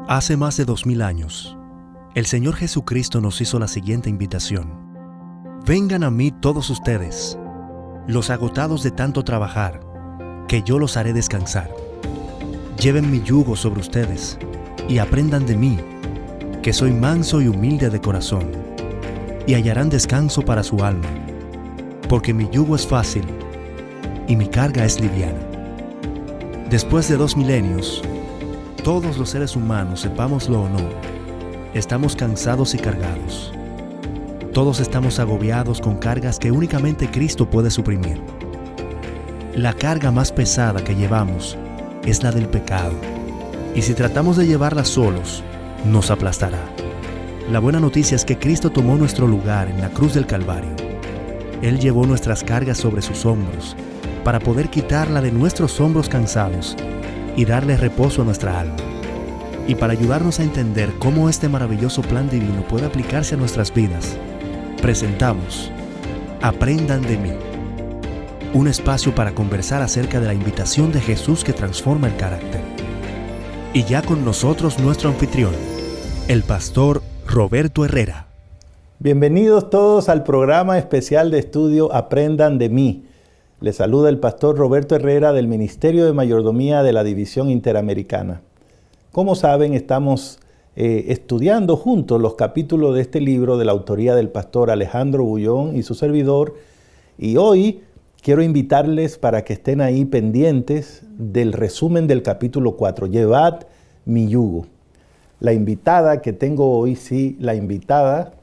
Hace más de 2000 años, el Señor Jesucristo nos hizo la siguiente invitación. Vengan a mí todos ustedes, los agotados de tanto trabajar, que yo los haré descansar. Lleven mi yugo sobre ustedes y aprendan de mí, que soy manso y humilde de corazón, y hallarán descanso para su alma, porque mi yugo es fácil y mi carga es liviana. Después de 2 milenios, todos los seres humanos, sepámoslo o no, estamos cansados y cargados. Todos estamos agobiados con cargas que únicamente Cristo puede suprimir. La carga más pesada que llevamos es la del pecado, y si tratamos de llevarla solos, nos aplastará. La buena noticia es que Cristo tomó nuestro lugar en la cruz del Calvario. Él llevó nuestras cargas sobre sus hombros para poder quitarla de nuestros hombros cansados y darle reposo a nuestra alma. Y para ayudarnos a entender cómo este maravilloso plan divino puede aplicarse a nuestras vidas, presentamos Aprendan de mí, un espacio para conversar acerca de la invitación de Jesús que transforma el carácter. Y ya con nosotros nuestro anfitrión, el pastor Roberto Herrera. Bienvenidos todos al programa especial de estudio Aprendan de mí. Les saluda el pastor Roberto Herrera del Ministerio de Mayordomía de la División Interamericana. Como saben, estamos estudiando juntos los capítulos de este libro de la autoría del pastor Alejandro Bullón y su servidor. Y hoy quiero invitarles para que estén ahí pendientes del resumen del capítulo 4, Llevad mi yugo. La invitada que tengo hoy, la invitada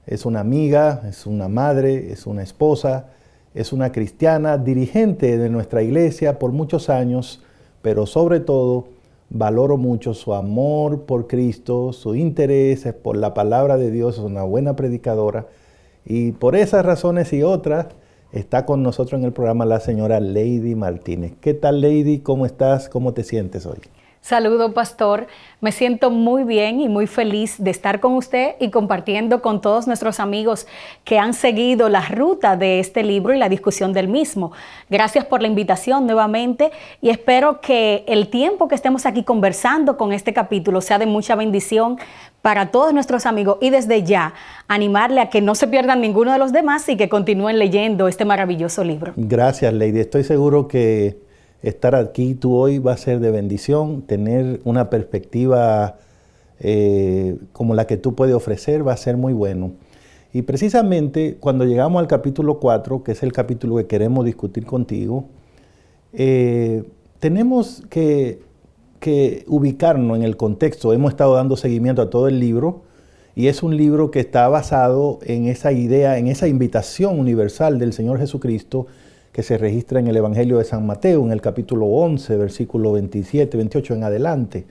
es una amiga, es una madre, es una esposa, es una cristiana, dirigente de nuestra iglesia por muchos años, pero sobre todo valoro mucho su amor por Cristo, su interés por la palabra de Dios, es una buena predicadora. Y por esas razones y otras, está con nosotros en el programa la señora Lady Martínez. ¿Qué tal, Lady? ¿Cómo estás? ¿Cómo te sientes hoy? Saludo, pastor. Me siento muy bien y muy feliz de estar con usted y compartiendo con todos nuestros amigos que han seguido la ruta de este libro y la discusión del mismo. Gracias por la invitación nuevamente y espero que el tiempo que estemos aquí conversando con este capítulo sea de mucha bendición para todos nuestros amigos y desde ya animarle a que no se pierdan ninguno de los demás y que continúen leyendo este maravilloso libro. Gracias, Lady. Estoy seguro que estar aquí tú hoy va a ser de bendición, tener una perspectiva como la que tú puedes ofrecer va a ser muy bueno. Y precisamente cuando llegamos al capítulo 4, que es el capítulo que queremos discutir contigo, tenemos que ubicarnos en el contexto. Hemos estado dando seguimiento a todo el libro y es un libro que está basado en esa idea, en esa invitación universal del Señor Jesucristo que se registra en el Evangelio de San Mateo, en el capítulo 11, versículo 27, 28 en adelante.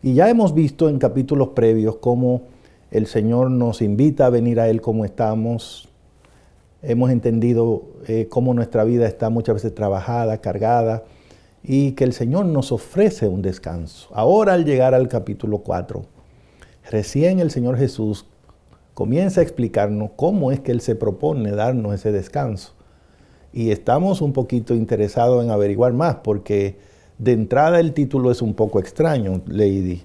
Y ya hemos visto en capítulos previos cómo el Señor nos invita a venir a Él como estamos. Hemos entendido cómo nuestra vida está muchas veces trabajada, cargada, y que el Señor nos ofrece un descanso. Ahora, al llegar al capítulo 4, recién el Señor Jesús comienza a explicarnos cómo es que Él se propone darnos ese descanso. Y estamos un poquito interesados en averiguar más, porque de entrada el título es un poco extraño, Lady.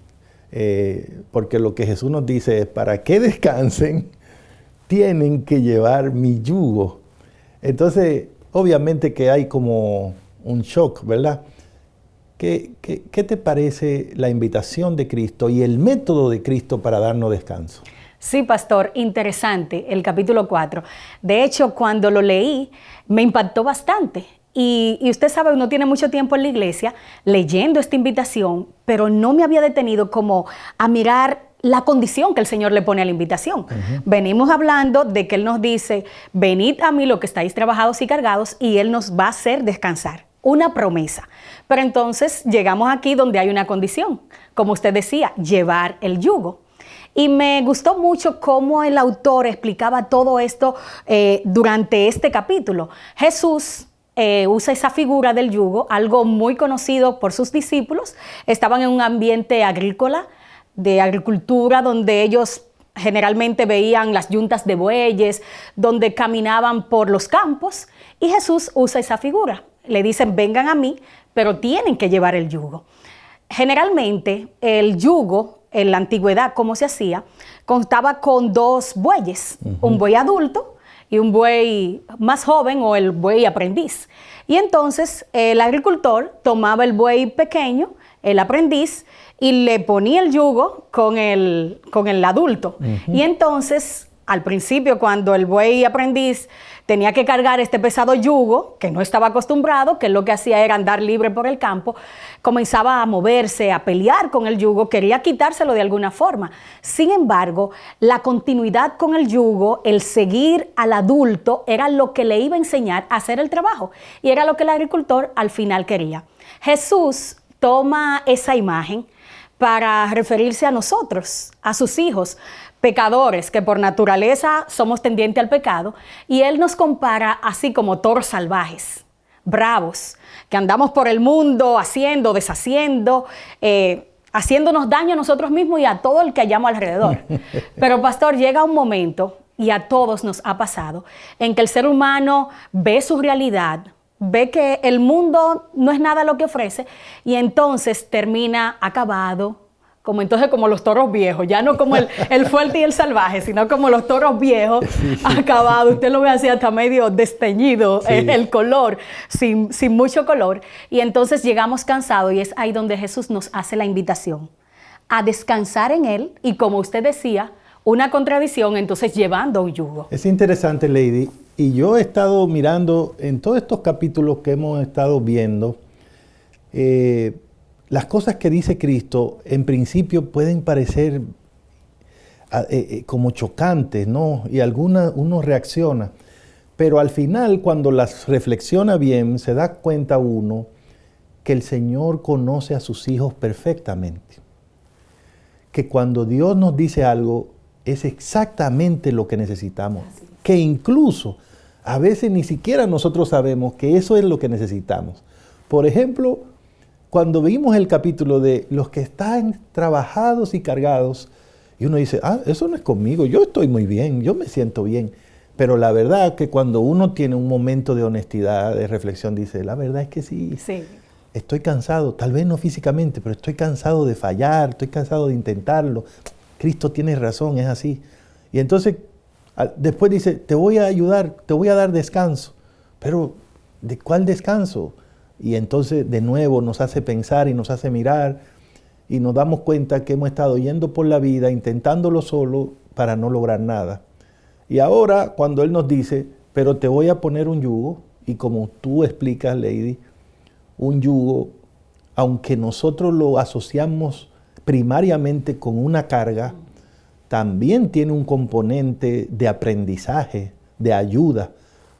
Porque lo que Jesús nos dice es, para que descansen, tienen que llevar mi yugo. Entonces, obviamente que hay como un shock, ¿verdad? ¿Qué te parece la invitación de Cristo y el método de Cristo para darnos descanso? Sí, pastor, interesante el capítulo 4. De hecho, cuando lo leí, me impactó bastante. Y usted sabe, uno tiene mucho tiempo en la iglesia leyendo esta invitación, pero no me había detenido como a mirar la condición que el Señor le pone a la invitación. Venimos hablando de que Él nos dice, venid a mí los que estáis trabajados y cargados, y Él nos va a hacer descansar. Una promesa. Pero entonces llegamos aquí donde hay una condición. Como usted decía, llevar el yugo. Y me gustó mucho cómo el autor explicaba todo esto durante este capítulo. Jesús usa esa figura del yugo, algo muy conocido por sus discípulos. Estaban en un ambiente agrícola, de agricultura, donde ellos generalmente veían las yuntas de bueyes, donde caminaban por los campos. Y Jesús usa esa figura. Le dicen, vengan a mí, pero tienen que llevar el yugo. Generalmente el yugo en la antigüedad, cómo se hacía, contaba con 2 bueyes, un buey adulto y un buey más joven o el buey aprendiz. Y entonces el agricultor tomaba el buey pequeño, el aprendiz, y le ponía el yugo con el adulto. Y entonces, al principio, cuando el buey aprendiz tenía que cargar este pesado yugo, que no estaba acostumbrado, que lo que hacía era andar libre por el campo, comenzaba a moverse, a pelear con el yugo, quería quitárselo de alguna forma. Sin embargo, la continuidad con el yugo, el seguir al adulto, era lo que le iba a enseñar a hacer el trabajo. Y era lo que el agricultor al final quería. Jesús toma esa imagen para referirse a nosotros, a sus hijos, pecadores, que por naturaleza somos tendientes al pecado, y Él nos compara así como toros salvajes, bravos, que andamos por el mundo haciendo, deshaciendo, haciéndonos daño a nosotros mismos y a todo el que hayamos alrededor. Pero pastor, llega un momento, y a todos nos ha pasado, en que el ser humano ve su realidad, ve que el mundo no es nada lo que ofrece y entonces termina acabado, como los toros viejos, ya no como el fuerte y el salvaje, sino como los toros viejos, acabados. Usted lo ve así hasta medio desteñido, el color, sin mucho color. Y entonces llegamos cansados y es ahí donde Jesús nos hace la invitación a descansar en Él y, como usted decía, una contradicción, entonces llevando un yugo. Es interesante, Lady. Y yo he estado mirando en todos estos capítulos que hemos estado viendo, las cosas que dice Cristo en principio pueden parecer como chocantes, ¿no? Y uno reacciona. Pero al final, cuando las reflexiona bien, se da cuenta uno que el Señor conoce a sus hijos perfectamente. Que cuando Dios nos dice algo, es exactamente lo que necesitamos. Así. Que incluso a veces ni siquiera nosotros sabemos que eso es lo que necesitamos. Por ejemplo, cuando vimos el capítulo de los que están trabajados y cargados, y uno dice, eso no es conmigo, yo estoy muy bien, yo me siento bien. Pero la verdad que cuando uno tiene un momento de honestidad, de reflexión, dice, la verdad es que sí. Estoy cansado, tal vez no físicamente, pero estoy cansado de fallar, estoy cansado de intentarlo. Cristo tiene razón, es así. Y entonces después dice, te voy a ayudar, te voy a dar descanso. Pero, ¿de cuál descanso? Y entonces de nuevo nos hace pensar y nos hace mirar y nos damos cuenta que hemos estado yendo por la vida intentándolo solo para no lograr nada. Y ahora cuando Él nos dice, pero te voy a poner un yugo, y como tú explicas, Lady, un yugo, aunque nosotros lo asociamos primariamente con una carga, también tiene un componente de aprendizaje, de ayuda,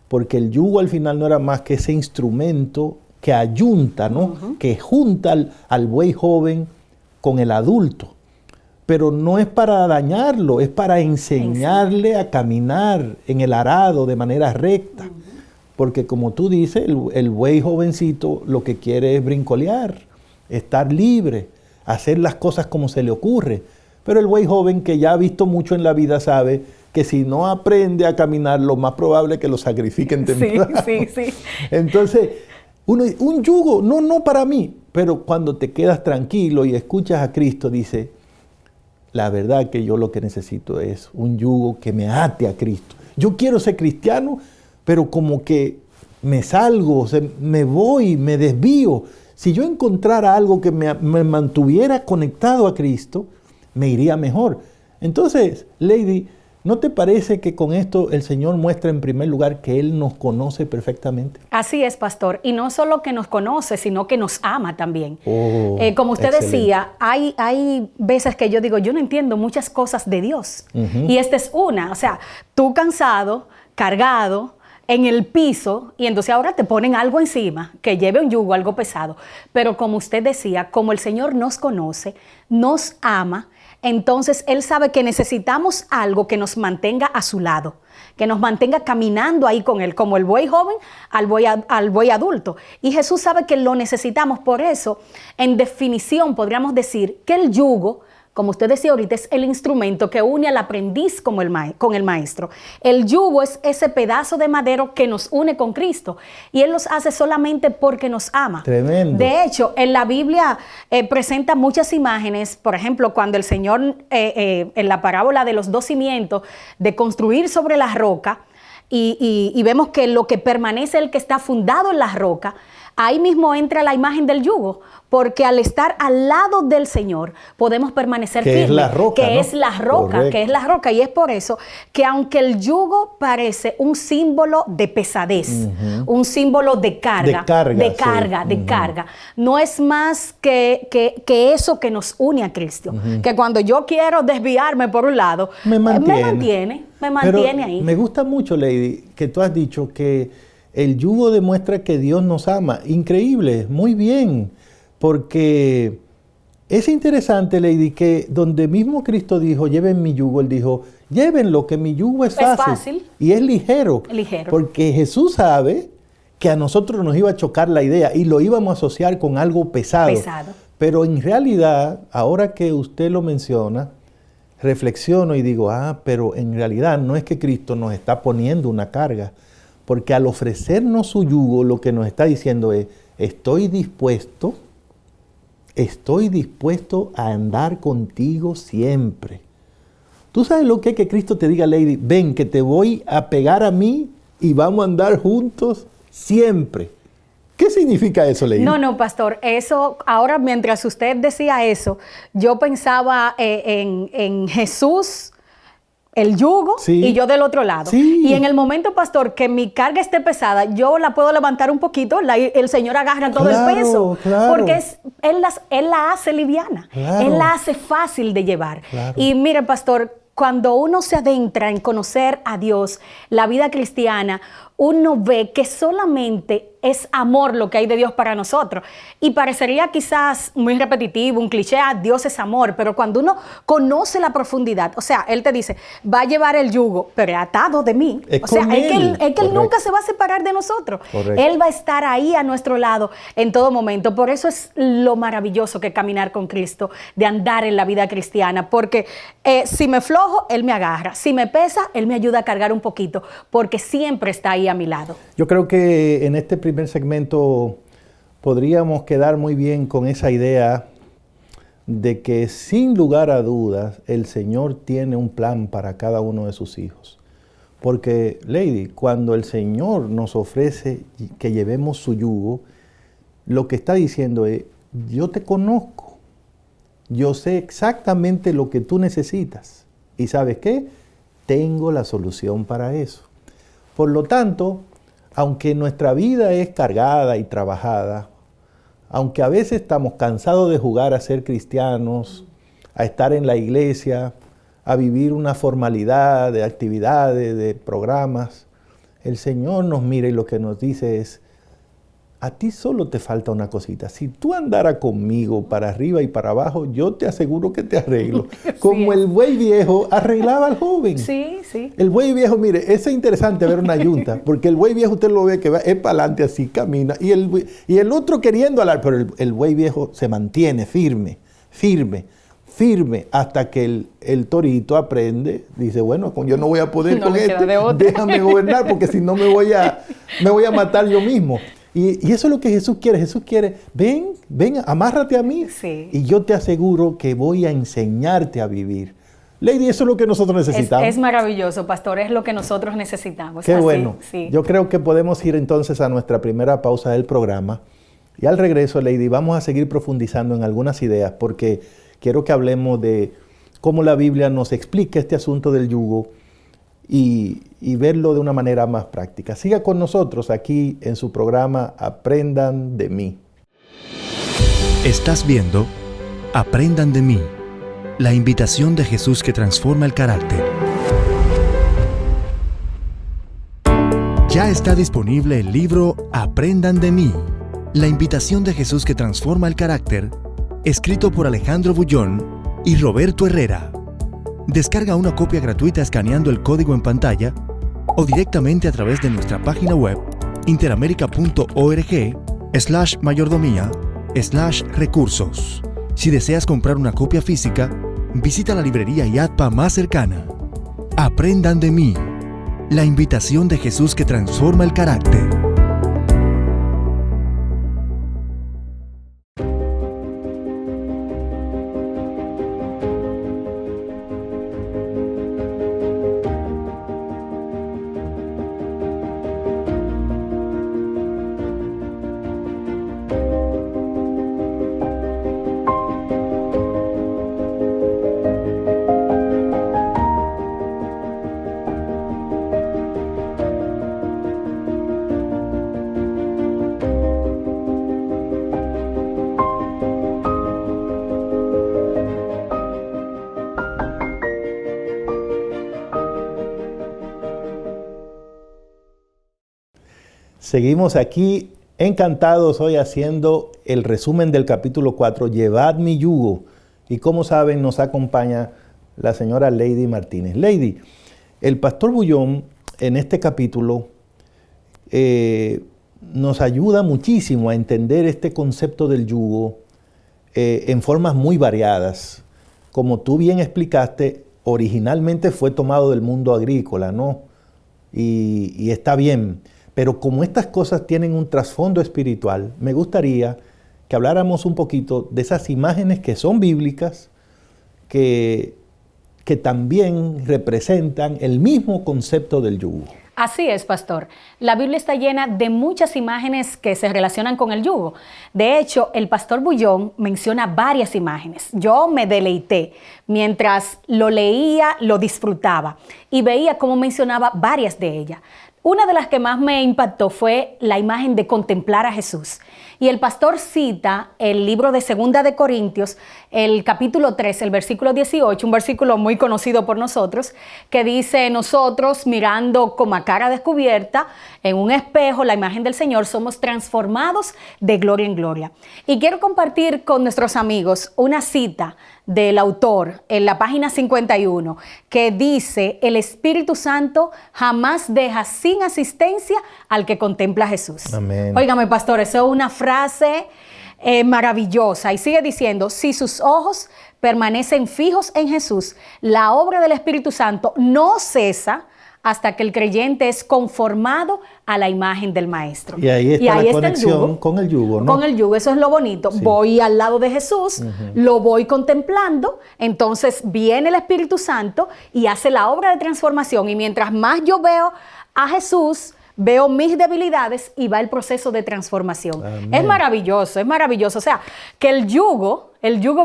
porque el yugo al final no era más que ese instrumento que ayunta, ¿no? Que junta al buey joven con el adulto. Pero no es para dañarlo, es para enseñarle a caminar en el arado de manera recta. Porque como tú dices, el buey jovencito lo que quiere es brincolear, estar libre, hacer las cosas como se le ocurre. Pero el buey joven que ya ha visto mucho en la vida sabe que si no aprende a caminar, lo más probable es que lo sacrifiquen temprano. Sí. Entonces, un yugo, no para mí, pero cuando te quedas tranquilo y escuchas a Cristo, dice, la verdad que yo lo que necesito es un yugo que me ate a Cristo. Yo quiero ser cristiano, pero como que me salgo, me voy, me desvío. Si yo encontrara algo que me mantuviera conectado a Cristo, me iría mejor. Entonces, Lady, ¿no te parece que con esto el Señor muestra en primer lugar que Él nos conoce perfectamente? Así es, pastor. Y no solo que nos conoce, sino que nos ama también. Como usted decía, hay veces que yo digo, yo no entiendo muchas cosas de Dios. Y esta es una. O sea, tú cansado, cargado, en el piso, y entonces ahora te ponen algo encima, que lleve un yugo, algo pesado. Pero como usted decía, como el Señor nos conoce, nos ama, entonces Él sabe que necesitamos algo que nos mantenga a su lado, que nos mantenga caminando ahí con Él, como el buey joven al buey adulto. Y Jesús sabe que lo necesitamos. Por eso, en definición, podríamos decir que el yugo, como usted decía ahorita, es el instrumento que une al aprendiz con el maestro. El yugo es ese pedazo de madero que nos une con Cristo y Él los hace solamente porque nos ama. Tremendo. De hecho, en la Biblia presenta muchas imágenes, por ejemplo, cuando el Señor, en la parábola de los 2 cimientos, de construir sobre la roca, y vemos que lo que permanece es el que está fundado en la roca. Ahí mismo entra la imagen del yugo, porque al estar al lado del Señor podemos permanecer firmes. Es la roca, que ¿no? es la roca, Correcto. que es la roca. Y es por eso que aunque el yugo parece un símbolo de pesadez, un símbolo de carga, de carga, no es más que eso que nos une a Cristo. Que cuando yo quiero desviarme por un lado, me mantiene Pero ahí. Me gusta mucho, Lady, que tú has dicho que el yugo demuestra que Dios nos ama. Increíble, muy bien. Porque es interesante, Lady, que donde mismo Cristo dijo, lleven mi yugo, Él dijo, llévenlo, que mi yugo es fácil. Y es ligero. Porque Jesús sabe que a nosotros nos iba a chocar la idea y lo íbamos a asociar con algo pesado. Pero en realidad, ahora que usted lo menciona, reflexiono y digo, pero en realidad no es que Cristo nos está poniendo una carga, porque al ofrecernos su yugo, lo que nos está diciendo es, estoy dispuesto a andar contigo siempre. ¿Tú sabes lo que es que Cristo te diga, Lady? Ven, que te voy a pegar a mí y vamos a andar juntos siempre. ¿Qué significa eso, Lady? No, pastor, eso, ahora mientras usted decía eso, yo pensaba en Jesús, el yugo, y yo del otro lado. Y en el momento, pastor, que mi carga esté pesada, yo la puedo levantar un poquito, el Señor agarra todo el peso. Porque Él la hace liviana. Él la hace fácil de llevar. Y mire, pastor, cuando uno se adentra en conocer a Dios, la vida cristiana, uno ve que solamente es amor lo que hay de Dios para nosotros. Y parecería quizás muy repetitivo, un cliché, Dios es amor, pero cuando uno conoce la profundidad, o sea, Él te dice, va a llevar el yugo, pero atado de mí. Es que Él nunca se va a separar de nosotros. Él va a estar ahí a nuestro lado en todo momento. Por eso es lo maravilloso que caminar con Cristo, de andar en la vida cristiana, porque si me flojo, Él me agarra. Si me pesa, Él me ayuda a cargar un poquito, porque siempre está ahí a mi lado. Yo creo que en este primer segmento podríamos quedar muy bien con esa idea de que sin lugar a dudas el Señor tiene un plan para cada uno de sus hijos. Porque, Lady, cuando el Señor nos ofrece que llevemos su yugo, lo que está diciendo es, yo te conozco, yo sé exactamente lo que tú necesitas. ¿Y sabes qué? Tengo la solución para eso. Por lo tanto, aunque nuestra vida es cargada y trabajada, aunque a veces estamos cansados de jugar a ser cristianos, a estar en la iglesia, a vivir una formalidad de actividades, de programas, el Señor nos mira y lo que nos dice es, a ti solo te falta una cosita. Si tú andaras conmigo para arriba y para abajo, yo te aseguro que te arreglo. Como el buey viejo arreglaba al joven. Sí. El buey viejo, mire, es interesante ver una yunta, porque el buey viejo usted lo ve que va, es para adelante así, camina, y el otro queriendo alar, pero el buey viejo se mantiene firme, hasta que el torito aprende, dice, bueno, yo no voy a poder con esto, déjame gobernar, porque si no me voy a matar yo mismo. Y eso es lo que Jesús quiere. Jesús quiere, ven, amárrate a mí y yo te aseguro que voy a enseñarte a vivir. Lady, eso es lo que nosotros necesitamos. Es maravilloso, pastor, es lo que nosotros necesitamos. Qué bueno. Yo creo que podemos ir entonces a nuestra primera pausa del programa. Y al regreso, Lady, vamos a seguir profundizando en algunas ideas porque quiero que hablemos de cómo la Biblia nos explica este asunto del yugo y verlo de una manera más práctica. Siga con nosotros aquí en su programa Aprendan de mí. Estás viendo Aprendan de mí, la invitación de Jesús que transforma el carácter. Ya está disponible el libro Aprendan de mí, la invitación de Jesús que transforma el carácter, escrito por Alejandro Bullón y Roberto Herrera. Descarga una copia gratuita escaneando el código en pantalla o directamente a través de nuestra página web interamerica.org/mayordomía/recursos. Si deseas comprar una copia física, Visita la librería IATPA más cercana. Aprendan de mí. La invitación de Jesús que transforma el carácter. Seguimos aquí encantados hoy haciendo el resumen del capítulo 4, Llevad mi yugo. Y como saben, nos acompaña la señora Lady Martínez. Lady, el pastor Bullón en este capítulo nos ayuda muchísimo a entender este concepto del yugo en formas muy variadas. Como tú bien explicaste, originalmente fue tomado del mundo agrícola, ¿no? Y está bien. Pero como estas cosas tienen un trasfondo espiritual, me gustaría que habláramos un poquito de esas imágenes que son bíblicas, que también representan el mismo concepto del yugo. Así es, pastor. La Biblia está llena de muchas imágenes que se relacionan con el yugo. De hecho, el pastor Bullón menciona varias imágenes. Yo me deleité. Mientras lo leía, lo disfrutaba y veía cómo mencionaba varias de ellas. Una de las que más me impactó fue la imagen de contemplar a Jesús. Y el pastor cita el libro de 2 de Corintios, el capítulo 3, el versículo 18, un versículo muy conocido por nosotros, que dice: nosotros mirando como a cara descubierta en un espejo la imagen del Señor, somos transformados de gloria en gloria. Y quiero compartir con nuestros amigos una cita del autor en la página 51, que dice: el Espíritu Santo jamás deja sin asistencia al que contempla a Jesús. Amén. Óigame, pastor, eso es una frase maravillosa. Y sigue diciendo: si sus ojos permanecen fijos en Jesús, la obra del Espíritu Santo no cesa hasta que el creyente es conformado a la imagen del Maestro. Y ahí está la conexión con el yugo, ¿no? Con el yugo, eso es lo bonito. Sí. Voy al lado de Jesús, lo voy contemplando, entonces viene el Espíritu Santo y hace la obra de transformación. Y mientras más yo veo a Jesús, veo mis debilidades y va el proceso de transformación. Amén. Es maravilloso, es maravilloso. O sea, que el yugo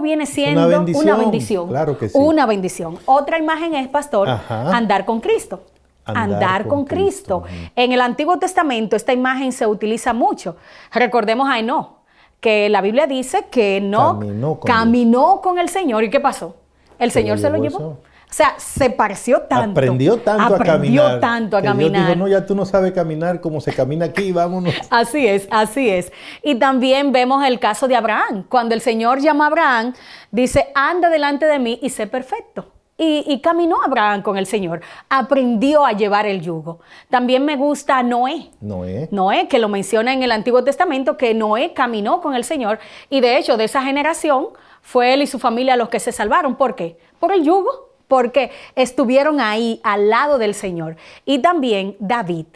viene siendo una bendición. Claro que sí. Una bendición. Otra imagen es, pastor, andar con Cristo. Andar con Cristo. En el Antiguo Testamento esta imagen se utiliza mucho. Recordemos a Enoc, que la Biblia dice que Enoc caminó con el Señor. ¿Y qué pasó? El Señor se lo llevó. O sea, se pareció tanto. Aprendió tanto a caminar. Dios dijo: no, ya tú no sabes caminar como se camina aquí, vámonos. Así es, así es. Y también vemos el caso de Abraham. Cuando el Señor llama a Abraham, dice: anda delante de mí y sé perfecto. Y caminó Abraham con el Señor, aprendió a llevar el yugo. También me gusta Noé, que lo menciona en el Antiguo Testamento, que Noé caminó con el Señor, y de hecho de esa generación fue él y su familia los que se salvaron. ¿Por qué? Por el yugo, porque estuvieron ahí al lado del Señor. Y también David.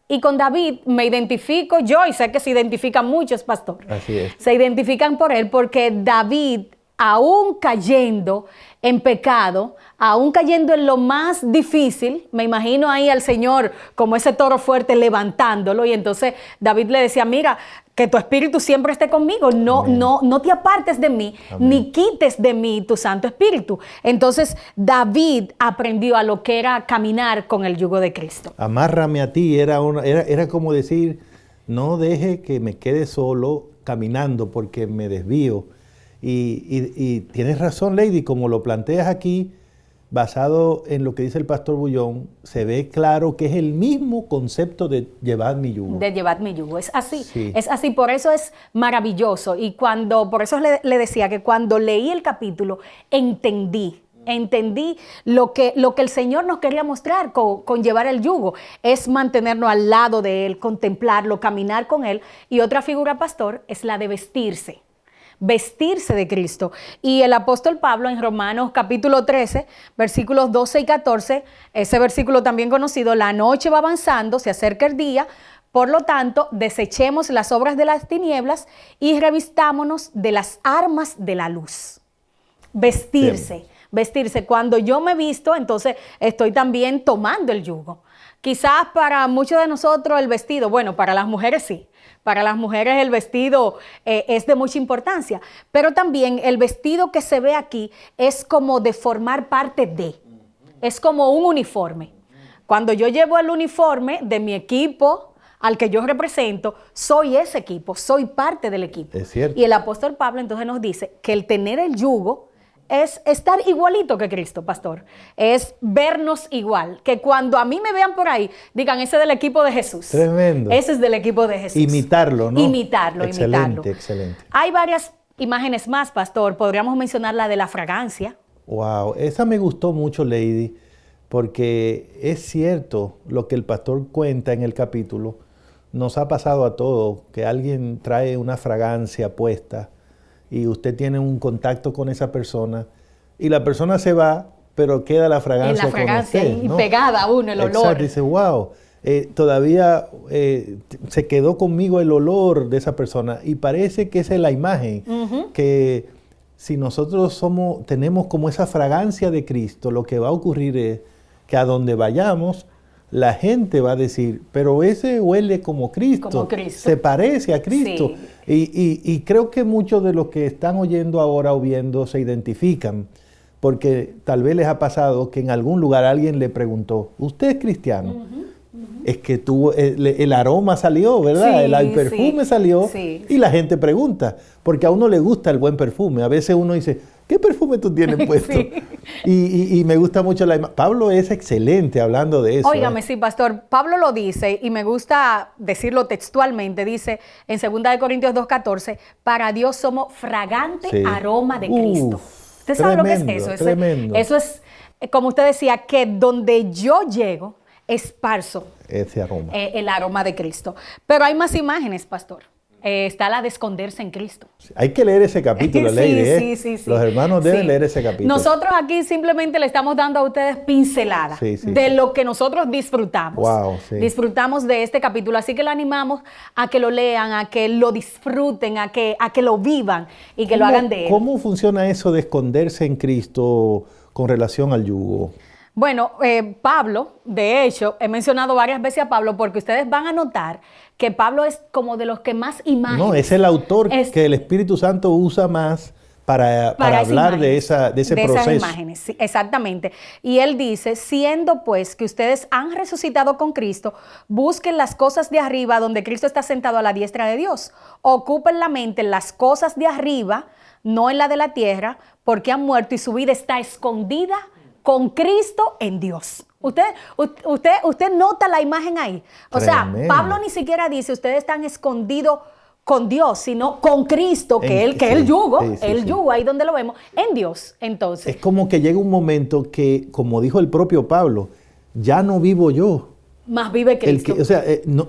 Y con David me identifico yo, y sé que se identifican muchos, pastor. Así es. Se identifican por él porque David, aún cayendo en pecado, aún cayendo en lo más difícil, me imagino ahí al Señor como ese toro fuerte levantándolo, y entonces David le decía: mira, que tu espíritu siempre esté conmigo, no te apartes de mí, ni quites de mí tu Santo Espíritu. Entonces David aprendió a lo que era caminar con el yugo de Cristo. Amárrame a ti, era como decir: no deje que me quede solo caminando porque me desvío. Y tienes razón, Lady, como lo planteas aquí, basado en lo que dice el pastor Bullón, se ve claro que es el mismo concepto de llevar mi yugo. De llevar mi yugo, es así, sí. Es así, por eso es maravilloso. Y por eso le decía que cuando leí el capítulo, entendí lo que el Señor nos quería mostrar con llevar el yugo, es mantenernos al lado de Él, contemplarlo, caminar con Él. Y otra figura, pastor, es la de vestirse. vestirse de Cristo. Y el apóstol Pablo en Romanos capítulo 13, versículos 12 y 14, ese versículo también conocido, la noche va avanzando, se acerca el día, por lo tanto, desechemos las obras de las tinieblas y revistámonos de las armas de la luz. Vestirse. Bien. Vestirse. Cuando yo me visto, entonces estoy también tomando el yugo. Quizás para muchos de nosotros el vestido, bueno, para las mujeres sí. Para las mujeres el vestido es de mucha importancia, pero también el vestido que se ve aquí es como de formar parte de, es como un uniforme. Cuando yo llevo el uniforme de mi equipo al que yo represento, soy ese equipo, soy parte del equipo. Es cierto. Y el apóstol Pablo entonces nos dice que el tener el yugo es estar igualito que Cristo, pastor. Es vernos igual. Que cuando a mí me vean por ahí, digan, ese es del equipo de Jesús. Tremendo. Ese es del equipo de Jesús. Imitarlo, ¿no? Imitarlo. Excelente. Hay varias imágenes más, pastor. Podríamos mencionar la de la fragancia. Wow, esa me gustó mucho, Lady, porque es cierto lo que el pastor cuenta en el capítulo. Nos ha pasado a todos que alguien trae una fragancia puesta y usted tiene un contacto con esa persona y la persona se va, pero queda la fragancia con usted, y ¿no? pegada a uno, el olor. Exacto, dice, wow, todavía se quedó conmigo el olor de esa persona y parece que esa es la imagen, que si nosotros tenemos como esa fragancia de Cristo, lo que va a ocurrir es que a donde vayamos, la gente va a decir, pero ese huele como Cristo, se parece a Cristo. Sí. Y creo que muchos de los que están oyendo ahora o viendo se identifican, porque tal vez les ha pasado que en algún lugar alguien le preguntó, ¿usted es cristiano? Es que tuvo el aroma salió, ¿verdad? Sí, el perfume salió y la gente pregunta, porque a uno le gusta el buen perfume. A veces uno dice, ¿qué perfume tú tienes puesto? Y me gusta mucho la imagen. Pablo es excelente hablando de eso. Óigame, sí, pastor. Pablo lo dice y me gusta decirlo textualmente. Dice en 2 Corintios 2:14, para Dios somos fragante aroma de Cristo. ¿Usted sabe lo que es eso? Tremendo. Eso es, como usted decía, que donde yo llego, esparzo ese aroma. El aroma de Cristo. Pero hay más imágenes, pastor. Está la de esconderse en Cristo. Hay que leer ese capítulo, Lady. Sí. Los hermanos deben leer ese capítulo. Nosotros aquí simplemente le estamos dando a ustedes pinceladas de lo que nosotros disfrutamos. Wow, disfrutamos de este capítulo, así que le animamos a que lo lean, a que lo disfruten, a que lo vivan y que lo hagan de él. ¿Cómo funciona eso de esconderse en Cristo con relación al yugo? Bueno, Pablo, de hecho, he mencionado varias veces a Pablo porque ustedes van a notar que Pablo es como de los que más imágenes... No, es el autor que el Espíritu Santo usa más para hablar de ese proceso. Esas imágenes, sí, exactamente. Y él dice, siendo pues que ustedes han resucitado con Cristo, busquen las cosas de arriba donde Cristo está sentado a la diestra de Dios. Ocupen la mente en las cosas de arriba, no en la de la tierra, porque han muerto y su vida está escondida con Cristo en Dios. Usted nota la imagen ahí. O sea, Pablo ni siquiera dice, ustedes están escondidos con Dios, sino con Cristo, que el yugo, yugo, ahí donde lo vemos, en Dios. Entonces, es como que llega un momento que, como dijo el propio Pablo, ya no vivo yo. Más vive Cristo. No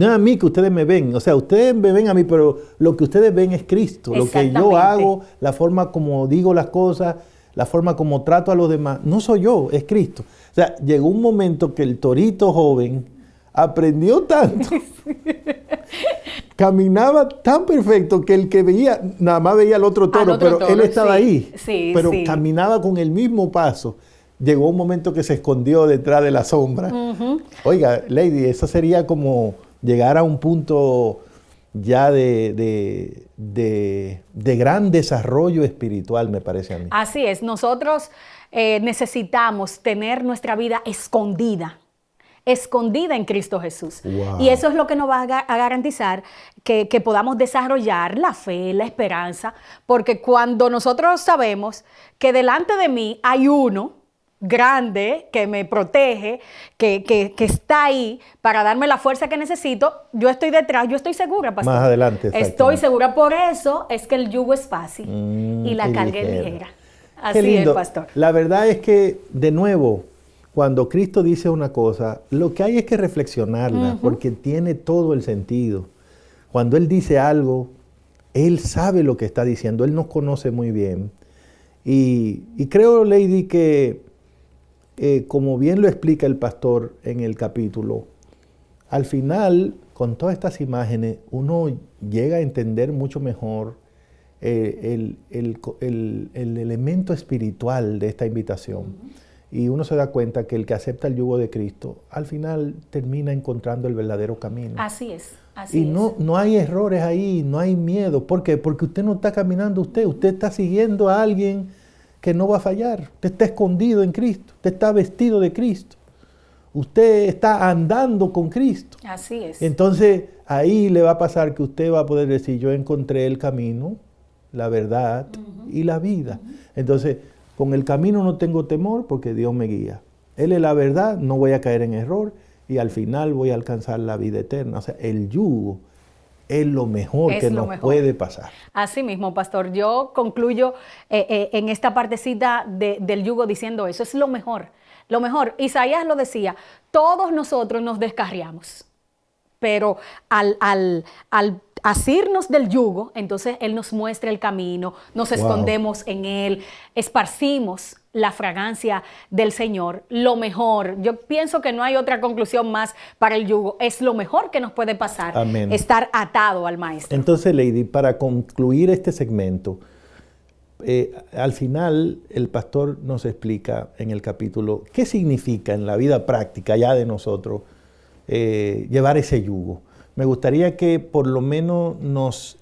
es a mí que ustedes me ven. O sea, ustedes me ven a mí, pero lo que ustedes ven es Cristo. Lo que yo hago, la forma como digo las cosas, la forma como trato a los demás, no soy yo, es Cristo. O sea, llegó un momento que el torito joven aprendió tanto, caminaba tan perfecto que el que veía, nada más veía al otro toro, él estaba ahí. Pero caminaba con el mismo paso. Llegó un momento que se escondió detrás de la sombra. Oiga, Lady, eso sería como llegar a un punto ya de gran desarrollo espiritual, me parece a mí. Así es, nosotros necesitamos tener nuestra vida escondida en Cristo Jesús. Wow. Y eso es lo que nos va a garantizar que podamos desarrollar la fe, la esperanza, porque cuando nosotros sabemos que delante de mí hay uno grande que me protege, que está ahí para darme la fuerza que necesito, yo estoy detrás, yo estoy segura, pastor. Más adelante. Estoy segura, por eso es que el yugo es fácil y la carga es ligera. Así es, pastor. La verdad es que, de nuevo, cuando Cristo dice una cosa, lo que hay es que reflexionarla, porque tiene todo el sentido. Cuando Él dice algo, Él sabe lo que está diciendo, Él nos conoce muy bien. Y creo, Lady, que como bien lo explica el pastor en el capítulo, al final, con todas estas imágenes, uno llega a entender mucho mejor el elemento espiritual de esta invitación. Y uno se da cuenta que el que acepta el yugo de Cristo, al final termina encontrando el verdadero camino. Así es. Y no hay errores ahí, no hay miedo. ¿Por qué? Porque usted no está caminando usted está siguiendo a alguien que no va a fallar. Usted está escondido en Cristo, usted está vestido de Cristo. Usted está andando con Cristo. Así es. Entonces, ahí le va a pasar que usted va a poder decir, yo encontré el camino, la verdad y la vida. Entonces, con el camino no tengo temor porque Dios me guía. Él es la verdad, no voy a caer en error y al final voy a alcanzar la vida eterna. O sea, el yugo es lo mejor que nos puede pasar. Así mismo, pastor. Yo concluyo en esta partecita del yugo diciendo eso. Es lo mejor. Lo mejor. Isaías lo decía, todos nosotros nos descarriamos. Pero al asirnos del yugo, entonces Él nos muestra el camino, nos escondemos en Él, esparcimos la fragancia del Señor, lo mejor. Yo pienso que no hay otra conclusión más para el yugo. Es lo mejor que nos puede pasar. Amén. Estar atado al Maestro. Entonces, Lady, para concluir este segmento, al final el pastor nos explica en el capítulo qué significa en la vida práctica ya de nosotros llevar ese yugo. Me gustaría que por lo menos nos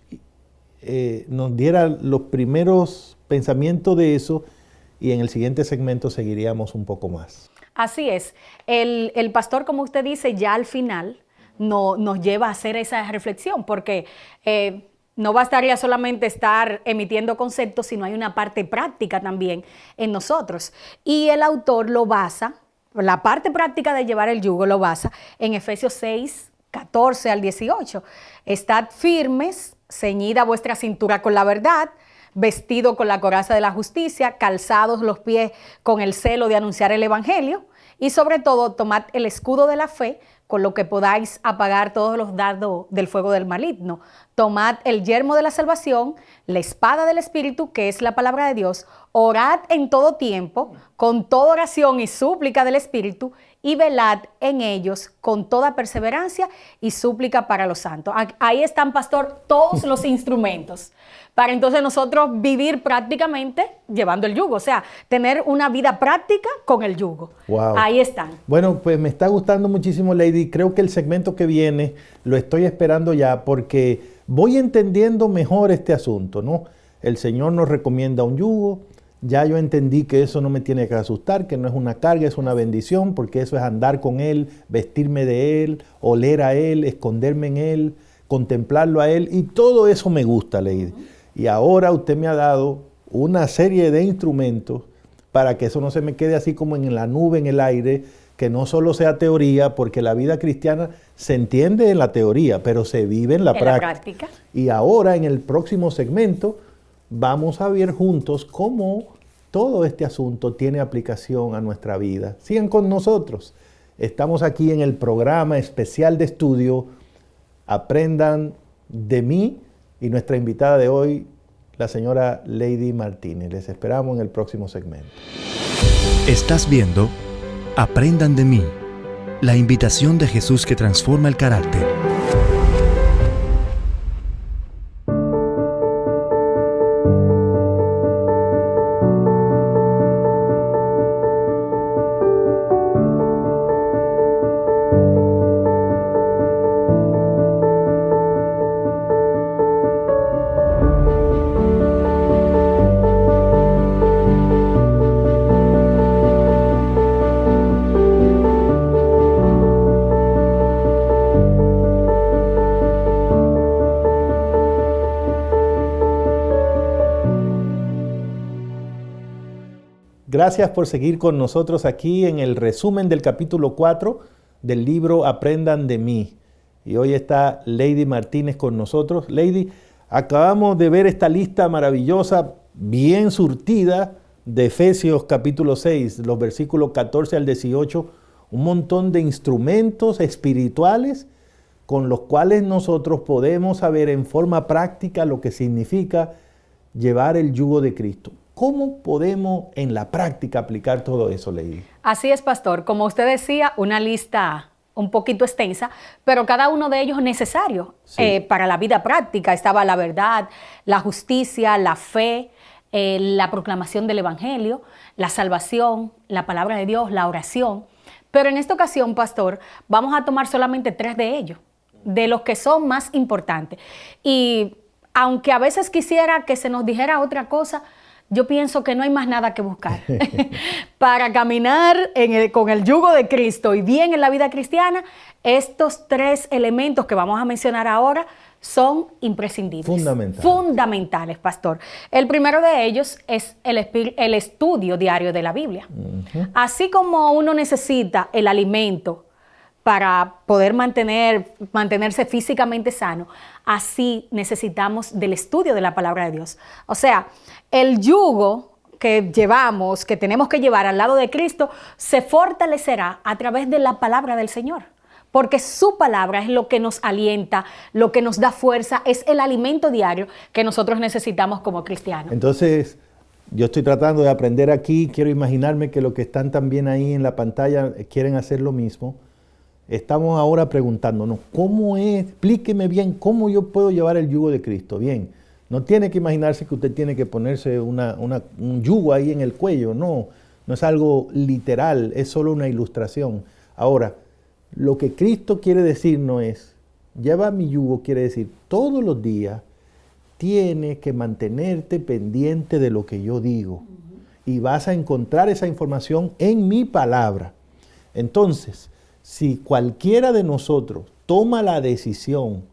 diera los primeros pensamientos de eso y en el siguiente segmento seguiríamos un poco más. Así es. El pastor, como usted dice, ya al final nos lleva a hacer esa reflexión porque no bastaría solamente estar emitiendo conceptos, sino hay una parte práctica también en nosotros. Y el autor lo basa, la parte práctica de llevar el yugo lo basa en Efesios 6, 14 al 18. Estad firmes, ceñida vuestra cintura con la verdad, vestido con la coraza de la justicia, calzados los pies con el celo de anunciar el evangelio y sobre todo tomad el escudo de la fe con lo que podáis apagar todos los dardos del fuego del maligno. Tomad el yelmo de la salvación, la espada del Espíritu, que es la palabra de Dios. Orad en todo tiempo, con toda oración y súplica del Espíritu, y velad en ellos con toda perseverancia y súplica para los santos. Ahí están, pastor, todos los instrumentos para entonces nosotros vivir prácticamente llevando el yugo, o sea, tener una vida práctica con el yugo. Wow. Ahí están. Bueno, pues me está gustando muchísimo, Lady. Creo que el segmento que viene lo estoy esperando ya porque voy entendiendo mejor este asunto, ¿no? El Señor nos recomienda un yugo. Ya yo entendí que eso no me tiene que asustar, que no es una carga, es una bendición, porque eso es andar con Él, vestirme de Él, oler a Él, esconderme en Él, contemplarlo a Él, y todo eso me gusta, Lady. Y ahora usted me ha dado una serie de instrumentos para que eso no se me quede así como en la nube, en el aire, que no solo sea teoría, porque la vida cristiana se entiende en la teoría, pero se vive en la práctica. Y ahora en el próximo segmento vamos a ver juntos cómo todo este asunto tiene aplicación a nuestra vida. Sigan con nosotros. Estamos aquí en el programa especial de estudio Aprendan de mí y nuestra invitada de hoy, la señora Lady Martínez. Les esperamos en el próximo segmento. Estás viendo Aprendan de mí, la invitación de Jesús que transforma el carácter. Gracias por seguir con nosotros aquí en el resumen del capítulo 4 del libro Aprendan de mí. Y hoy está Lady Martínez con nosotros. Lady, acabamos de ver esta lista maravillosa, bien surtida, de Efesios capítulo 6, los versículos 14 al 18, un montón de instrumentos espirituales con los cuales nosotros podemos saber en forma práctica lo que significa llevar el yugo de Cristo. ¿Cómo podemos en la práctica aplicar todo eso, Lady? Así es, pastor. Como usted decía, una lista un poquito extensa, pero cada uno de ellos necesario para la vida práctica. Estaba la verdad, la justicia, la fe, la proclamación del Evangelio, la salvación, la palabra de Dios, la oración. Pero en esta ocasión, pastor, vamos a tomar solamente 3 de ellos, de los que son más importantes. Y aunque a veces quisiera que se nos dijera otra cosa, yo pienso que no hay más nada que buscar. Para caminar con el yugo de Cristo y bien en la vida cristiana, estos 3 elementos que vamos a mencionar ahora son imprescindibles. Fundamentales, pastor. El primero de ellos es el estudio diario de la Biblia. Así como uno necesita el alimento para poder mantenerse físicamente sano, así necesitamos del estudio de la palabra de Dios. O sea, el yugo que llevamos, que tenemos que llevar al lado de Cristo, se fortalecerá a través de la palabra del Señor. Porque su palabra es lo que nos alienta, lo que nos da fuerza, es el alimento diario que nosotros necesitamos como cristianos. Entonces, yo estoy tratando de aprender aquí, quiero imaginarme que los que están también ahí en la pantalla quieren hacer lo mismo. Estamos ahora preguntándonos, ¿cómo es? Explíqueme bien cómo yo puedo llevar el yugo de Cristo. Bien, no tiene que imaginarse que usted tiene que ponerse un yugo ahí en el cuello, no es algo literal, es solo una ilustración. Ahora, lo que Cristo quiere decirnos es, lleva mi yugo, quiere decir, todos los días tienes que mantenerte pendiente de lo que yo digo y vas a encontrar esa información en mi palabra. Entonces, si cualquiera de nosotros toma la decisión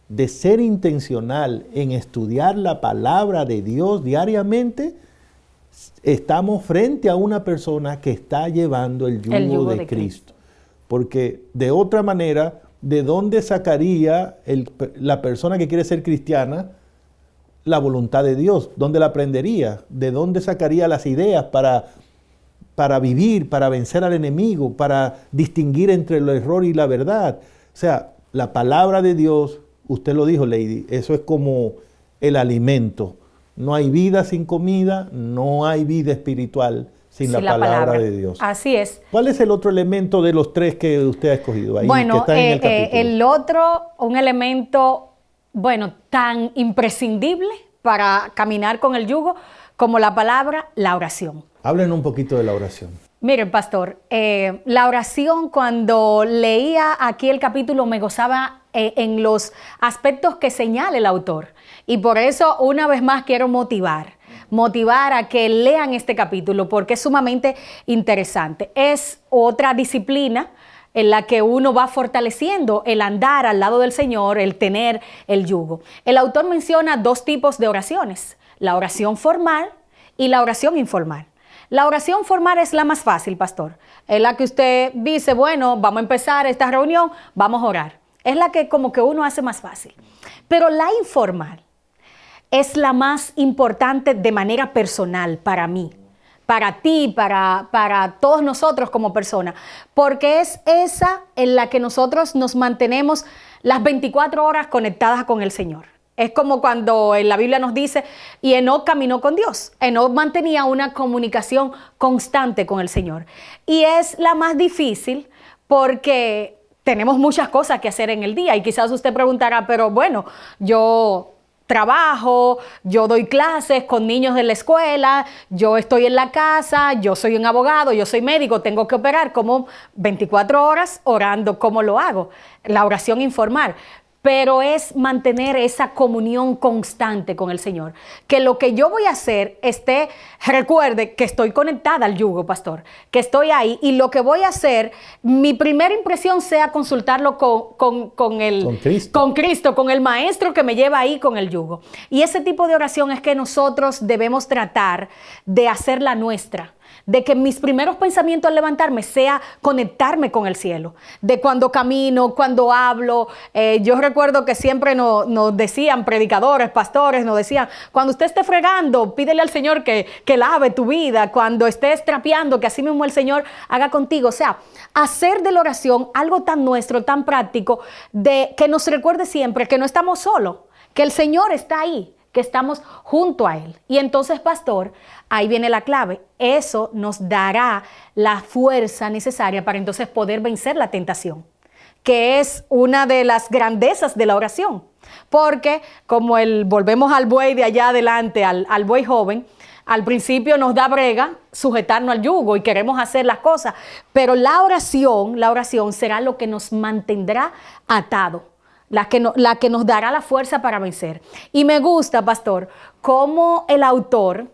de ser intencional en estudiar la palabra de Dios diariamente, estamos frente a una persona que está llevando el yugo de Cristo. Porque de otra manera, ¿de dónde sacaría la persona que quiere ser cristiana la voluntad de Dios? ¿Dónde la aprendería? ¿De dónde sacaría las ideas para vivir, para vencer al enemigo, para distinguir entre el error y la verdad? O sea, la palabra de Dios, usted lo dijo, Lady, eso es como el alimento. No hay vida sin comida, no hay vida espiritual sin la palabra de Dios. Así es. ¿Cuál es el otro elemento de los 3 que usted ha escogido ahí? Bueno, que está en el capítulo? El otro, un elemento, tan imprescindible para caminar con el yugo como la palabra, la oración. Hablen un poquito de la oración. Miren, pastor, la oración, cuando leía aquí el capítulo, me gozaba en los aspectos que señala el autor. Y por eso, una vez más, quiero motivar a que lean este capítulo porque es sumamente interesante. Es otra disciplina en la que uno va fortaleciendo el andar al lado del Señor, el tener el yugo. El autor menciona 2 tipos de oraciones, la oración formal y la oración informal. La oración formal es la más fácil, pastor. Es la que usted dice, bueno, vamos a empezar esta reunión, vamos a orar. Es la que como que uno hace más fácil. Pero la informal es la más importante de manera personal para mí, para ti, para todos nosotros como personas, porque es esa en la que nosotros nos mantenemos las 24 horas conectadas con el Señor. Es como cuando en la Biblia nos dice, y Enoc caminó con Dios. Enoc mantenía una comunicación constante con el Señor. Y es la más difícil porque tenemos muchas cosas que hacer en el día. Y quizás usted preguntará, pero bueno, yo trabajo, yo doy clases con niños de la escuela, yo estoy en la casa, yo soy un abogado, yo soy médico, tengo que operar como 24 horas orando. ¿Cómo lo hago? La oración informal. Pero es mantener esa comunión constante con el Señor. Que lo que yo voy a hacer recuerde que estoy conectada al yugo, pastor, que estoy ahí y lo que voy a hacer, mi primera impresión sea consultarlo con Cristo, con el maestro que me lleva ahí con el yugo. Y ese tipo de oración es que nosotros debemos tratar de hacerla nuestra. de que mis primeros pensamientos al levantarme sea conectarme con el cielo, de cuando camino, cuando hablo. Yo recuerdo que siempre nos decían, predicadores, pastores, nos decían, cuando usted esté fregando, pídele al Señor que lave tu vida, cuando estés trapeando, que así mismo el Señor haga contigo. O sea, hacer de la oración algo tan nuestro, tan práctico, de que nos recuerde siempre que no estamos solos, que el Señor está ahí, que estamos junto a Él. Y entonces, pastor, ahí viene la clave. Eso nos dará la fuerza necesaria para entonces poder vencer la tentación, que es una de las grandezas de la oración. Porque como volvemos al buey de allá adelante, al buey joven, al principio nos da brega sujetarnos al yugo y queremos hacer las cosas, pero la oración será lo que nos mantendrá atados. La que nos dará la fuerza para vencer. Y me gusta, pastor, cómo el autor,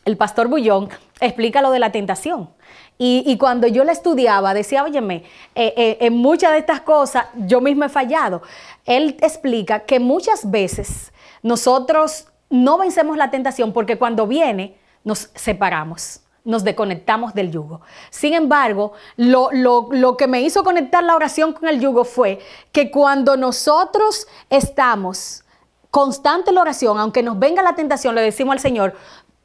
el pastor Bullón, explica lo de la tentación. Y cuando yo la estudiaba, decía, óyeme, en muchas de estas cosas yo mismo he fallado. Él explica que muchas veces nosotros no vencemos la tentación porque cuando viene nos separamos, nos desconectamos del yugo. Sin embargo, lo que me hizo conectar la oración con el yugo fue que cuando nosotros estamos constante en la oración, aunque nos venga la tentación, le decimos al Señor,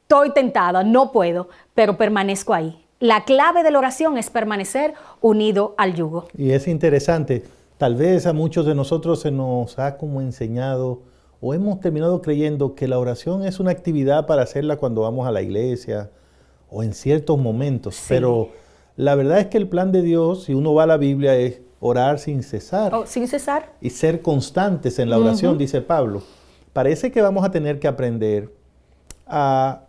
estoy tentada, no puedo, pero permanezco ahí. La clave de la oración es permanecer unido al yugo. Y es interesante, tal vez a muchos de nosotros se nos ha como enseñado o hemos terminado creyendo que la oración es una actividad para hacerla cuando vamos a la iglesia, o en ciertos momentos, sí. Pero la verdad es que el plan de Dios, si uno va a la Biblia, es orar sin cesar. Sin cesar. Y ser constantes en la oración, dice Pablo. Parece que vamos a tener que aprender a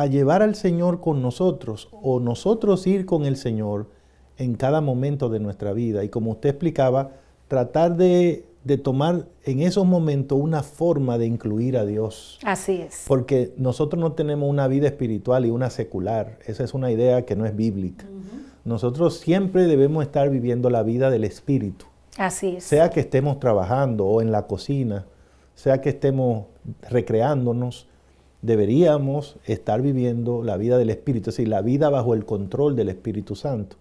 llevar al Señor con nosotros, o nosotros ir con el Señor en cada momento de nuestra vida. Y como usted explicaba, tratar de tomar en esos momentos una forma de incluir a Dios. Así es. Porque nosotros no tenemos una vida espiritual y una secular. Esa es una idea que no es bíblica. Nosotros siempre debemos estar viviendo la vida del Espíritu. Así es. Sea que estemos trabajando o en la cocina, sea que estemos recreándonos, deberíamos estar viviendo la vida del Espíritu, es decir, la vida bajo el control del Espíritu Santo.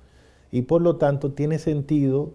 Y por lo tanto tiene sentido.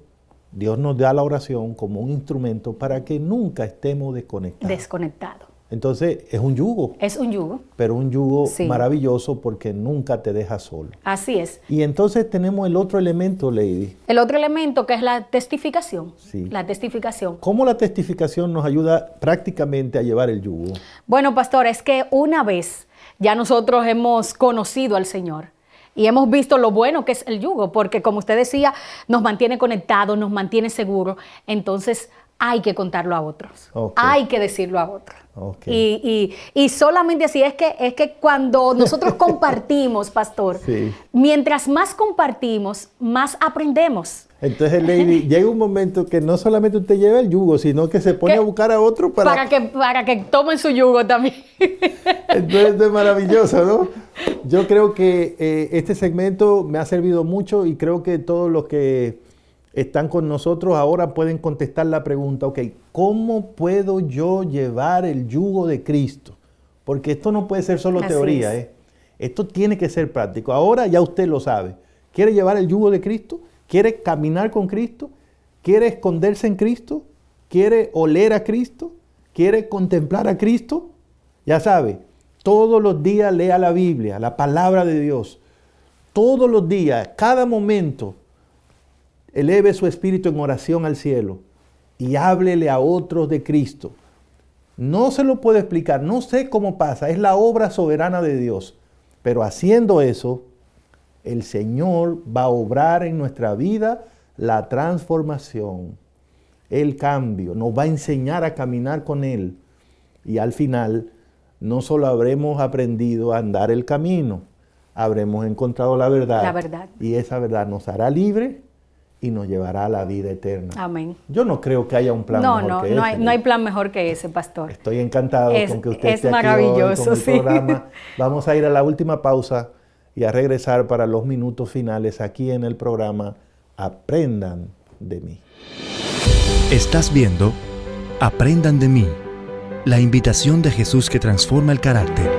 Dios nos da la oración como un instrumento para que nunca estemos desconectados. Entonces, es un yugo. Es un yugo. Pero un yugo maravilloso porque nunca te deja solo. Así es. Y entonces tenemos el otro elemento, Lady. El otro elemento que es la testificación. Sí. La testificación. ¿Cómo la testificación nos ayuda prácticamente a llevar el yugo? Bueno, pastor, es que una vez ya nosotros hemos conocido al Señor, y hemos visto lo bueno que es el yugo, porque como usted decía, nos mantiene conectados, nos mantiene seguros. Entonces hay que contarlo a otros, hay que decirlo a otros. Y solamente así es que cuando nosotros compartimos, pastor, mientras más compartimos, más aprendemos. Entonces, Lady, llega un momento que no solamente usted lleva el yugo, sino que se pone a buscar a otro para que tomen su yugo también. Entonces, esto es maravilloso, ¿no? Yo creo que este segmento me ha servido mucho y creo que todos los que están con nosotros ahora pueden contestar la pregunta, ¿cómo puedo yo llevar el yugo de Cristo? Porque esto no puede ser solo teoría, Esto tiene que ser práctico. Ahora ya usted lo sabe. ¿Quiere llevar el yugo de Cristo? ¿Quiere caminar con Cristo? ¿Quiere esconderse en Cristo? ¿Quiere oler a Cristo? ¿Quiere contemplar a Cristo? Ya sabe, todos los días lea la Biblia, la palabra de Dios. Todos los días, cada momento, eleve su espíritu en oración al cielo y háblele a otros de Cristo. No se lo puedo explicar, no sé cómo pasa, es la obra soberana de Dios. Pero haciendo eso, el Señor va a obrar en nuestra vida la transformación, el cambio, nos va a enseñar a caminar con Él. Y al final, no solo habremos aprendido a andar el camino, habremos encontrado la verdad. La verdad. Y esa verdad nos hará libre y nos llevará a la vida eterna. Amén. Yo no creo que haya un plan mejor que ese. No hay plan mejor que ese, pastor. Estoy encantado con que usted esté maravilloso, aquí hoy con el programa. Vamos a ir a la última pausa y a regresar para los minutos finales aquí en el programa Aprendan de mí. Estás viendo Aprendan de mí, la invitación de Jesús que transforma el carácter.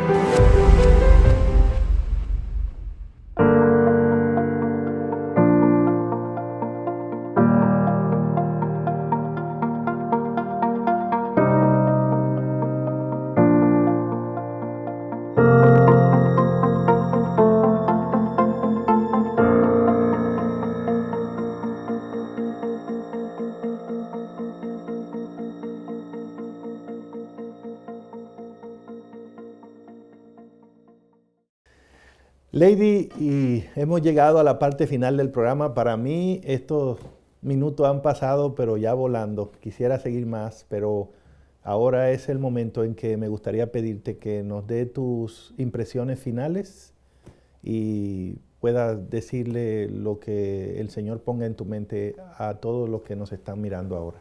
Lady, y hemos llegado a la parte final del programa. Para mí estos minutos han pasado, pero ya volando. Quisiera seguir más, pero ahora es el momento en que me gustaría pedirte que nos dé tus impresiones finales y puedas decirle lo que el Señor ponga en tu mente a todos los que nos están mirando ahora.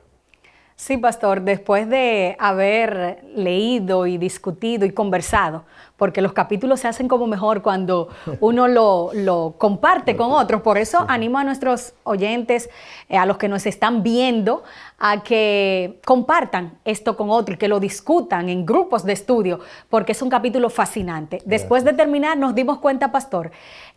Sí, pastor, después de haber leído y discutido y conversado, porque los capítulos se hacen como mejor cuando uno lo comparte con otros, por eso animo a nuestros oyentes, a los que nos están viendo, a que compartan esto con otros y que lo discutan en grupos de estudio, porque es un capítulo fascinante. Después de terminar nos dimos cuenta, pastor,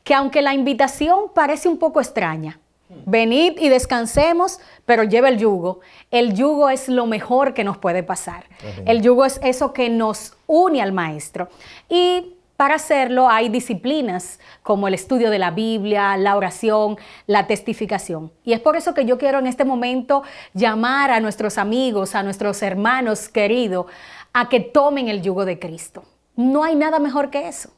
que aunque la invitación parece un poco extraña, venid y descansemos, pero lleva el yugo. El yugo es lo mejor que nos puede pasar. El yugo es eso que nos une al Maestro. Y para hacerlo hay disciplinas como el estudio de la Biblia, la oración, la testificación. Y es por eso que yo quiero en este momento llamar a nuestros amigos, a nuestros hermanos queridos, a que tomen el yugo de Cristo. No hay nada mejor que eso.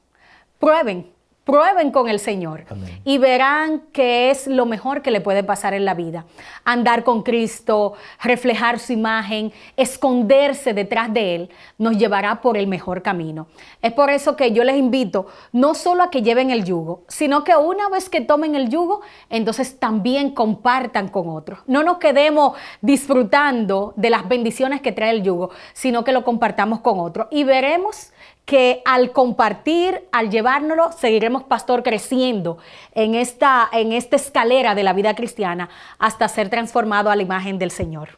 Prueben con el Señor. Amén. Y verán que es lo mejor que le puede pasar en la vida. Andar con Cristo, reflejar su imagen, esconderse detrás de Él, nos llevará por el mejor camino. Es por eso que yo les invito no solo a que lleven el yugo, sino que una vez que tomen el yugo, entonces también compartan con otros. No nos quedemos disfrutando de las bendiciones que trae el yugo, sino que lo compartamos con otros. Y veremos que al compartir, al llevárnoslo, seguiremos, pastor, creciendo en esta escalera de la vida cristiana hasta ser transformado a la imagen del Señor.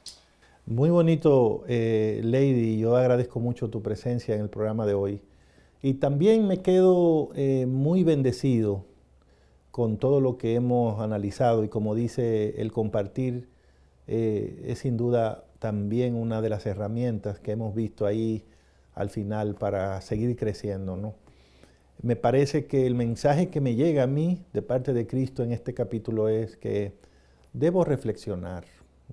Muy bonito, Lady. Yo agradezco mucho tu presencia en el programa de hoy. Y también me quedo muy bendecido con todo lo que hemos analizado. Y como dice, el compartir es sin duda también una de las herramientas que hemos visto ahí al final para seguir creciendo, ¿no? Me parece que el mensaje que me llega a mí de parte de Cristo en este capítulo es que debo reflexionar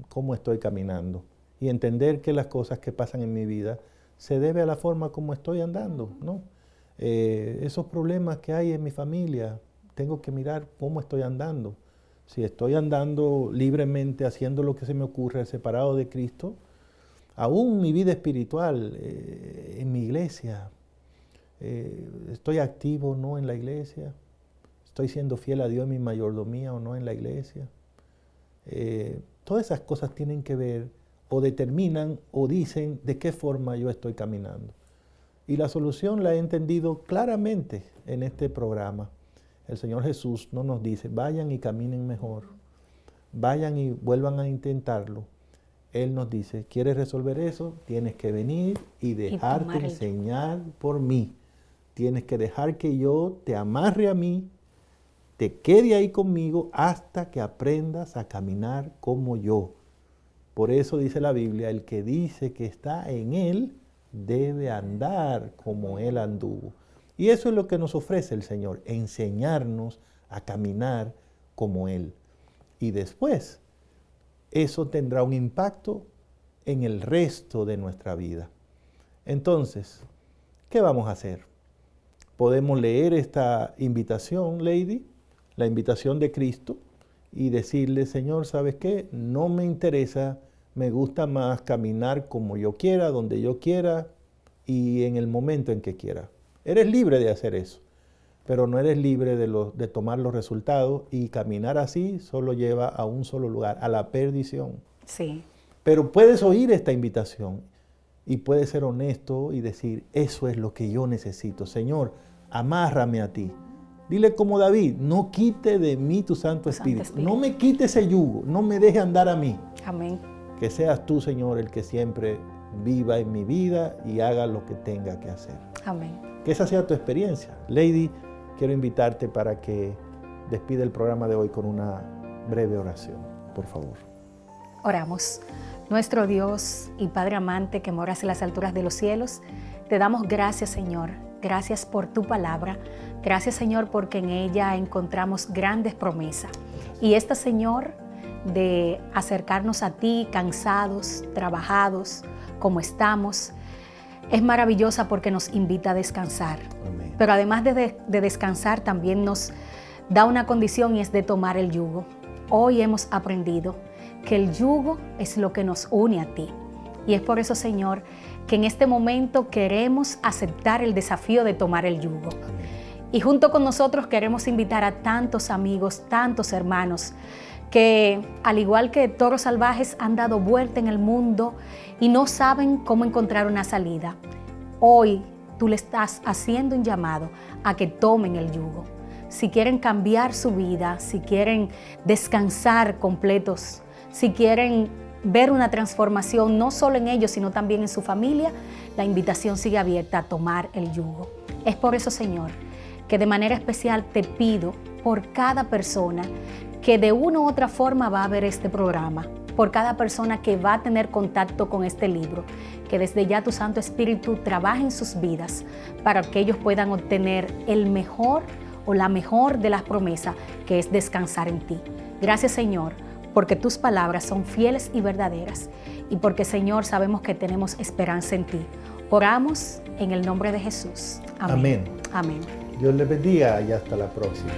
cómo estoy caminando y entender que las cosas que pasan en mi vida se debe a la forma como estoy andando, ¿no? Esos problemas que hay en mi familia, tengo que mirar cómo estoy andando. Si estoy andando libremente, haciendo lo que se me ocurre, separado de Cristo, aún mi vida espiritual, en mi iglesia, estoy activo o no en la iglesia, estoy siendo fiel a Dios en mi mayordomía o no en la iglesia. Todas esas cosas tienen que ver o determinan o dicen de qué forma yo estoy caminando. Y la solución la he entendido claramente en este programa. El Señor Jesús no nos dice, vayan y caminen mejor, vayan y vuelvan a intentarlo. Él nos dice, ¿quieres resolver eso? Tienes que venir y dejarte enseñar por mí. Tienes que dejar que yo te amarre a mí, te quede ahí conmigo hasta que aprendas a caminar como yo. Por eso dice la Biblia, el que dice que está en Él debe andar como Él anduvo. Y eso es lo que nos ofrece el Señor, enseñarnos a caminar como Él. Y después, eso tendrá un impacto en el resto de nuestra vida. Entonces, ¿qué vamos a hacer? Podemos leer esta invitación, Lady, la invitación de Cristo, y decirle, Señor, ¿sabes qué? No me interesa, me gusta más caminar como yo quiera, donde yo quiera y en el momento en que quiera. Eres libre de hacer eso, pero no eres libre de tomar los resultados, y caminar así solo lleva a un solo lugar, a la perdición. Sí. Pero puedes oír esta invitación y puedes ser honesto y decir, eso es lo que yo necesito. Señor, amárrame a ti. Dile como David, no quite de mí tu Santo Espíritu. No me quite ese yugo, no me deje andar a mí. Amén. Que seas tú, Señor, el que siempre viva en mi vida y haga lo que tenga que hacer. Amén. Que esa sea tu experiencia. Lady, quiero invitarte para que despida el programa de hoy con una breve oración, por favor. Oramos. Nuestro Dios y Padre amante que moras en las alturas de los cielos, te damos gracias, Señor. Gracias por tu palabra. Gracias, Señor, porque en ella encontramos grandes promesas. Y esta, Señor, de acercarnos a ti cansados, trabajados, como estamos, es maravillosa porque nos invita a descansar. Amén. Pero además de descansar, también nos da una condición y es de tomar el yugo. Hoy hemos aprendido que el yugo es lo que nos une a ti. Y es por eso, Señor, que en este momento queremos aceptar el desafío de tomar el yugo. Y junto con nosotros queremos invitar a tantos amigos, tantos hermanos, que al igual que toros salvajes han dado vuelta en el mundo y no saben cómo encontrar una salida. Hoy tú le estás haciendo un llamado a que tomen el yugo. Si quieren cambiar su vida, si quieren descansar completos, si quieren ver una transformación no solo en ellos, sino también en su familia, la invitación sigue abierta a tomar el yugo. Es por eso, Señor, que de manera especial te pido por cada persona que de una u otra forma va a ver este programa, por cada persona que va a tener contacto con este libro, que desde ya tu Santo Espíritu trabaje en sus vidas para que ellos puedan obtener el mejor o la mejor de las promesas, que es descansar en ti. Gracias, Señor, porque tus palabras son fieles y verdaderas y porque, Señor, sabemos que tenemos esperanza en ti. Oramos en el nombre de Jesús. Amén. Amén. Amén. Dios les bendiga y hasta la próxima.